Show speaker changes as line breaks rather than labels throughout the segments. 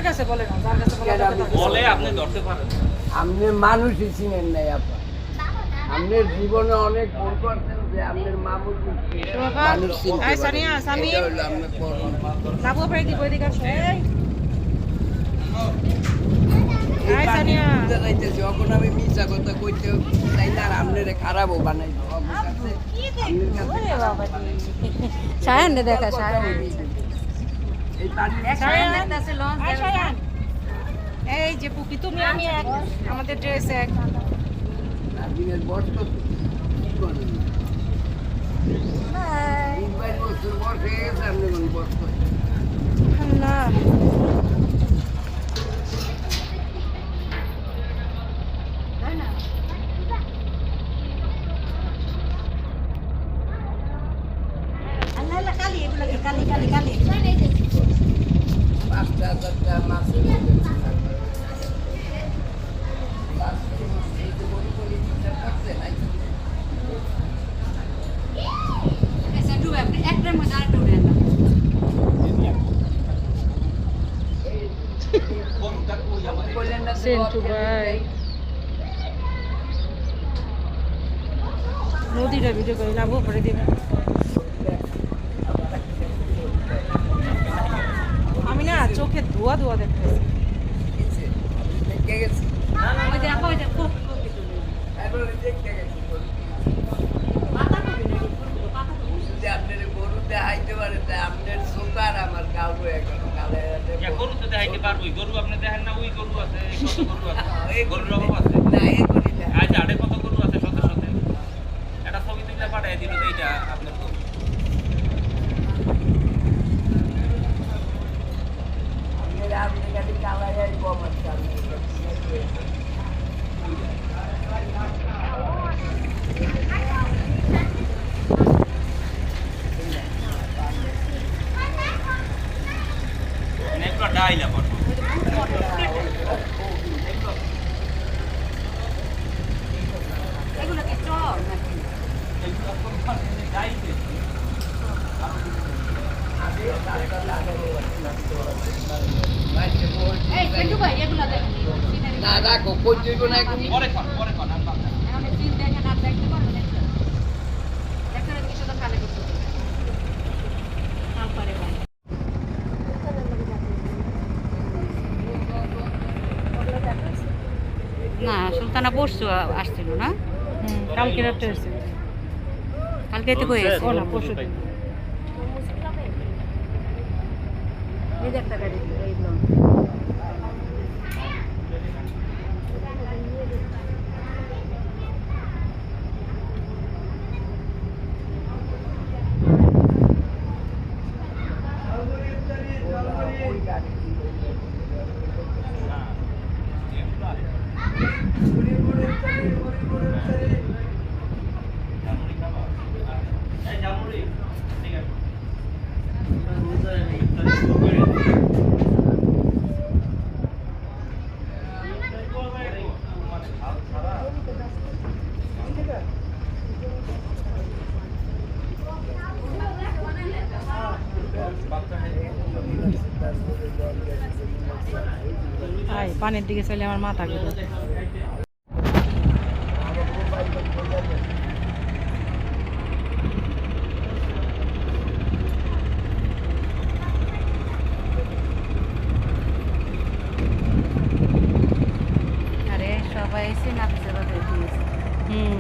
কাছে বলে না, যার কাছে বলে আপনি ধরতে পারেন।
আপনি মানুষই চিনেন নাই আপা, আপনার জীবনে অনেক ভুল করছেন যে আপনার মামুর মানুষ চিনতে পারে। এটা হলো আপনার করুণ। এই পানি বুঝতে যাইতেছি, যখন আমি মিথ্যা কথা কইতে চাই না, আর আপনারে খারাপও বানাই
সায়ান দেখা সায়ান
এই পানি
এই যে পুকি তুমি আমি এক, আমাদের ড্রেস এক।
দিনের বয়স কত? কি করবেন? 22 বছর বয়স হয়ে গেছে, আপনি কোন বয়স করছেন?
না
$5,000 মাসে
সেন্টু ভাই নদীটা ভিডিও করে লাভ করে দিবে। আমি না চোখে ধোয়া ধোয়া দেখতেছি।
আপনার গরু দেখাইতে পারে, আপনার সুপার আমার গাল হয়ে গেল।
গরু তো দেখাইতে পারবোই, গরু আপনি দেখেন না, ওই গরু আছে, কত গরু আছে, গরুর অভাব আছে
না, এ করি না।
আচ্ছা, আরে কত গরু আছে শত শত, একটা ছবি তুলে পাঠাই দিল এইটা আপনার গরু।
আপনি খালি কালাই কম আছে।
নেকড়া ডাইলা পড়ো
এগুলো কি চল নাকি এই সেন্টু ভাই এগুলো দেখেন
না রাখো, কই যাইব না এখন।
পরে কর আর বাদ দেন।
এখন সিন দেখেন আর দেখতে পারবেন একটা দেখেন কিছু তো খালি করতে কাল পারে ভাই না সুলতানা পরশু আসছিল না
কালকে রাত্রে এসেছে,
কালকে তো কই আছে
ও না পরশু দিন।
এই যে একটা গাড়ি এই লোন
এই জামুরি ঠিক আছে।
আয় পানির দিকে চলে আমার মাথা ঘুরে।
আরে সবাই এসে নাফিসের বাজারে দিয়েছে
হুম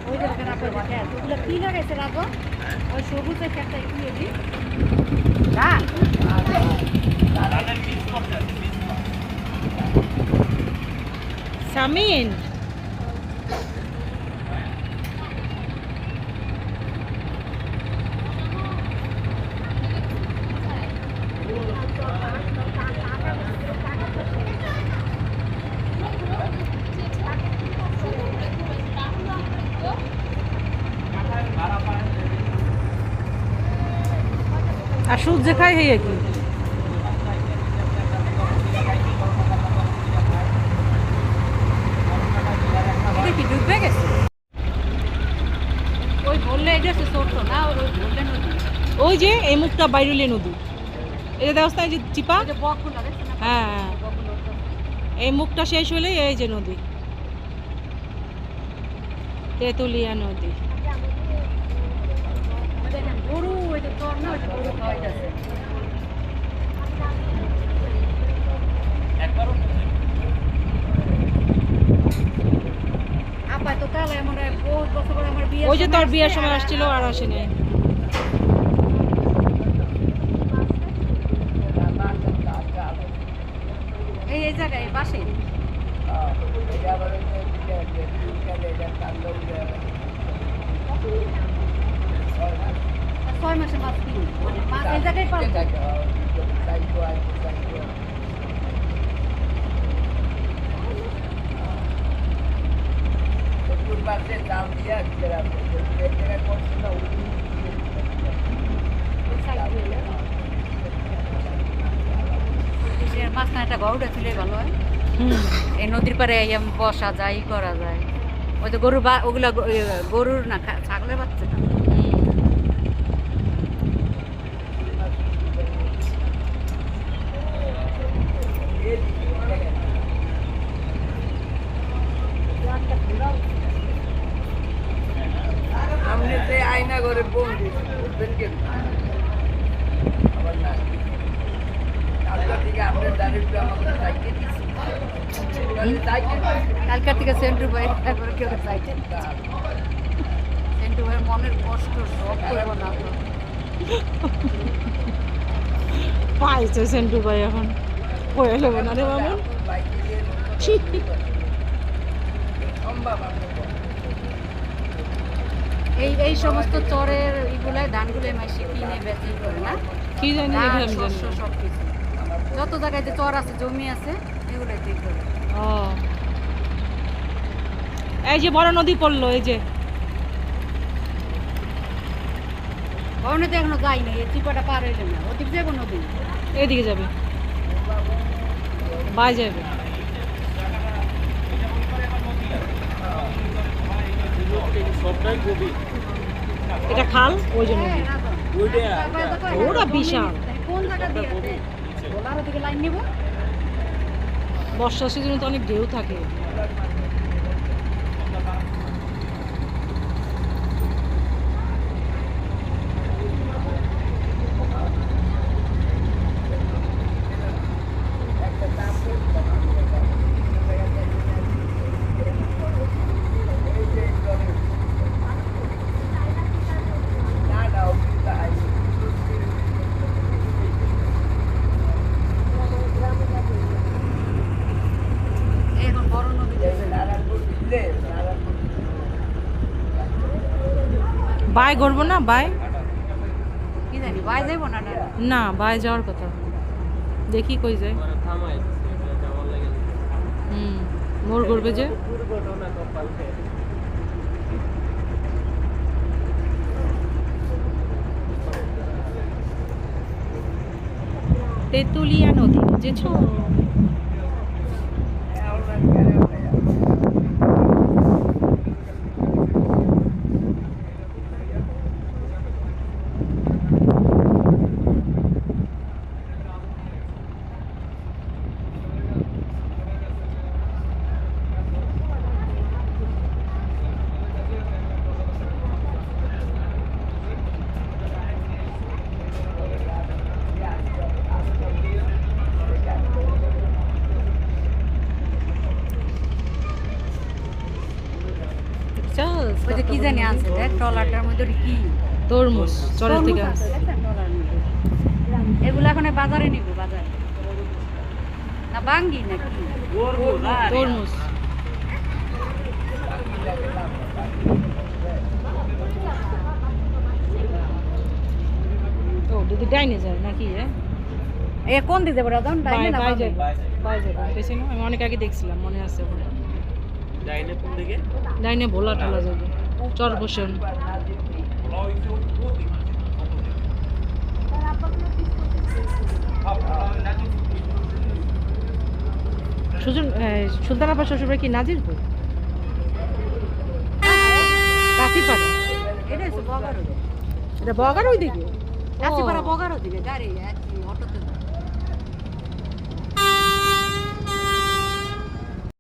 ওই যে কি লাগাইছে রাখো ওই সবুজ একটা একটু দিবি না
ধানের বীজ করতে আছে, বীজ করতে।
সামিন আর সূর্য খাই হইয়া কি
এটা কি ডুবে গেছে ওই বললে এটা হচ্ছে ছোট না ওই বললে নদী
ওই যে এই মুখটা বাইরুলি নদী এই যে দেবস্থান যে চিপা
ওই যে বকগুলো দেখছেন না
হ্যাঁ হ্যাঁ।
বকগুলো
এই মুখটা শেষ হলে এই যে নদী তেঁতুলিয়া নদী
দেখেন গরু ওই যে তোর না ওই যে গরু খাওয়াইতেছে
একবারও
আপা তো কাল এমন বহুত বছর পরে আমার বিয়ে
ওই যে তোর বিয়ের সময় আসছিল আর আসেনি
এই জায়গায় পাশে ছয় মাসে মাছ কিনি মানে মাছ এই জায়গায় পালতো মাঝখানে একটা ঘর উঠে ছিল ভালো হয় এই নদীর পাড়ে বসা যায় ই করা যায় ওই তো গরু বা ওগুলা গরুর না ছাগলের বাচ্চা না
আপনি সেই আয়না করে বন্দি বুঝবেন কেন আবার না কালকা থেকে আপনার দাঁড়িয়ে আমাকে সাইকেল দিচ্ছি সাইকেল
কালকার থেকে সেন্টু ভাই তারপরে কেউ চাইছে সেন্টু ভাইয়ের মনের কষ্ট সব করবো না তো।
পাইছে সেন্টু ভাই এখন হয়ে নেবো না রে বাবু
এই সমস্ত চরের এইগুলাই ধানগুলো মাসে কিনে বেচে করে না
কি জানি
ধান,
দেখলাম
শস্য
জানি
সব কিছু যত জায়গায় যে চর আছে জমি আছে এগুলাই দিয়ে করে
ও এই যে বড় নদী পড়লো এই যে
অনেকে এখনো যাই না এই চিপাটা পার হইলে না ওদিক যাবো নদী
এদিকে যাবে বাই যাবে
সবটাই গভীর।
এটা খাল ওই জন্য
হ্যাঁ, রাজন।
ওরা বিশাল।
কোন জায়গা দিয়ে আছে বলার ওদিকে লাইন নিব
বর্ষার সিজনে তো অনেক ঢেউ থাকে
এখন বড় নদী গেছে
বাই করবো না বাই
কি জানি বাই যাইব না না
না বাই যাওয়ার কথা দেখি কই যায় মোর করবে যে তেঁতুলিয়া নদী বুঝেছো চল
ওই যে কি জানি আছে দেখ ট্রলারটার মধ্যে ওটা কি
তরমুজ চরের
তরমুজ
থেকে
আছে, দেখছেন ডলার মধ্যে। এগুলো এখন বাজারে নিব, বাজারে না বাঙ্গি নাকি
তরমুজ ও দিদি ডাইনে যায় নাকি
এ কোন দিকে যাবো রাজন ডাইনে না বামে?
বেশি না আমি অনেক আগে দেখছিলাম মনে আছে ওখানে।
ডাইনে কোন দিকে
ডাইনে ভোলা টোলা যাবে চর বসেন সুজন সুলতান আপার শ্বশুরবাড়ি কি নাজিরপুর কাশিপাড়া
এটা হচ্ছে বগারো,
এটা বগার ওই দিকে
কাশিপাড়া বগারো দিকে গাড়ি